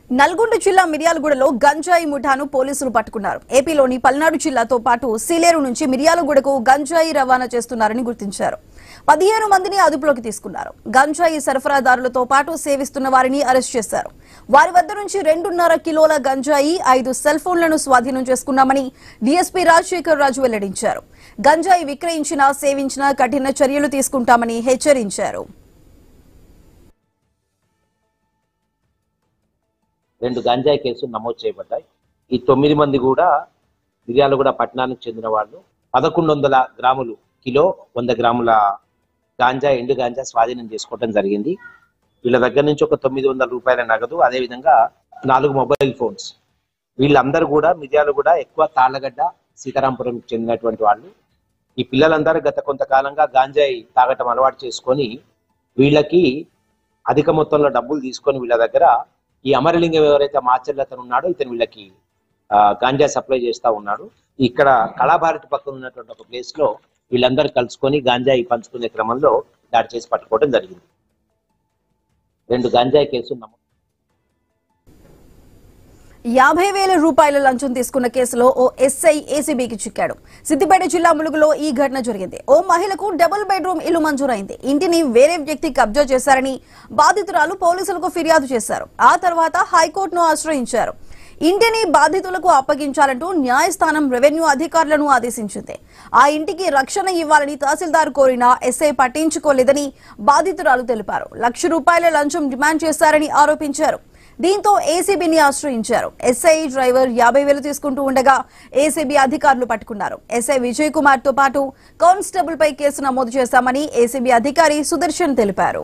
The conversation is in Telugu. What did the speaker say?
నల్గొండ జిల్లా మిర్యాలగూడలో గంజాయి ముఠాను పోలీసులు పట్టుకున్నారు. ఏపీలోని పల్నాడు జిల్లాతో పాటు సీలేరు నుంచి మిర్యాలగూడకు గంజాయి రవాణా చేస్తున్నారని గుర్తించారు. 15 మందిని అదుపులోకి తీసుకున్నారు. గంజాయి సరఫరాదారులతో పాటు సేవిస్తున్న వారిని అరెస్ట్ చేశారు. వారి వద్ద నుంచి 2.5 కిలోల గంజాయి, 5 సెల్ ఫోన్లను స్వాధీనం చేసుకున్నామని డీఎస్పీ రాజశేఖర్ రాజు వెల్లడించారు. గంజాయి విక్రయించినా సేవించినా కఠిన చర్యలు తీసుకుంటామని హెచ్చరించారు. 2 గంజాయి కేసులు నమోదు చేయబడ్డాయి. ఈ 9 మంది కూడా మిర్యాలగూడ పట్టణానికి చెందిన వాళ్ళు. 1100 గ్రాములు కిలో 100 గ్రాముల గాంజా, ఎండు గాంజా స్వాధీనం చేసుకోవడం జరిగింది. వీళ్ళ దగ్గర నుంచి ఒక 900 రూపాయల నగదు, అదేవిధంగా 4 మొబైల్ ఫోన్స్. వీళ్ళందరూ కూడా మిర్యాలగూడ, ఎక్కువ తాళ్లగడ్డ, సీతారాంపురం చెందినటువంటి వాళ్ళు. ఈ పిల్లలందరూ గత కొంతకాలంగా గాంజాయి తాగటం అలవాటు చేసుకొని వీళ్ళకి అధిక మొత్తంలో డబ్బులు తీసుకొని వీళ్ళ దగ్గర ఈ అమరలింగం ఎవరైతే మాచర్ల అతను ఉన్నాడో ఇతను వీళ్ళకి గాంజా సప్లై చేస్తా ఉన్నాడు. ఇక్కడ కళాభారతి పక్కన ఉన్నటువంటి ఒక ప్లేస్ లో వీళ్ళందరూ కలుసుకొని గాంజాయి పంచుకునే క్రమంలో దాడి చేసి పట్టుకోవడం జరిగింది. 2 గంజాయి కేసులు నమోదు. 50,000 రూపాయల లంచం తీసుకున్న కేసులో ఓ ఎస్ఐ ఏసీబీకి చిక్కాడు. సిద్దిపేట జిల్లా ములుగులో ఈ ఘటన జరిగింది. ఓ మహిళకు డబుల్ బెడ్రూమ్ ఇల్లు మంజూరైంది. ఇంటిని వేరే వ్యక్తి కబ్జా చేశారని బాధితురాలు పోలీసులకు ఫిర్యాదు చేశారు. ఆ తర్వాత హైకోర్టును ఆశ్రయించారు. ఇంటిని బాధితులకు అప్పగించాలంటూ న్యాయస్థానం రెవెన్యూ అధికారులను ఆదేశించింది. ఆ ఇంటికి రక్షణ ఇవ్వాలని తహసీల్దార్ కోరినా ఎస్ఐ పట్టించుకోలేదని బాధితురాలు తెలిపారు. ₹1,00,000 లంచం డిమాండ్ చేశారని ఆరోపించారు. దీంతో ఏసీబీని ఆశ్రయించారు. ఎస్ఐ డ్రైవర్ 50,000 తీసుకుంటూ ఉండగా ఏసీబీ అధికారులు పట్టుకున్నారు. ఎస్ఐ విజయ్ కుమార్ తో పాటు కానిస్టేబుల్ పై కేసు నమోదు చేశామని ఏసీబీ అధికారి సుదర్శన్ తెలిపారు.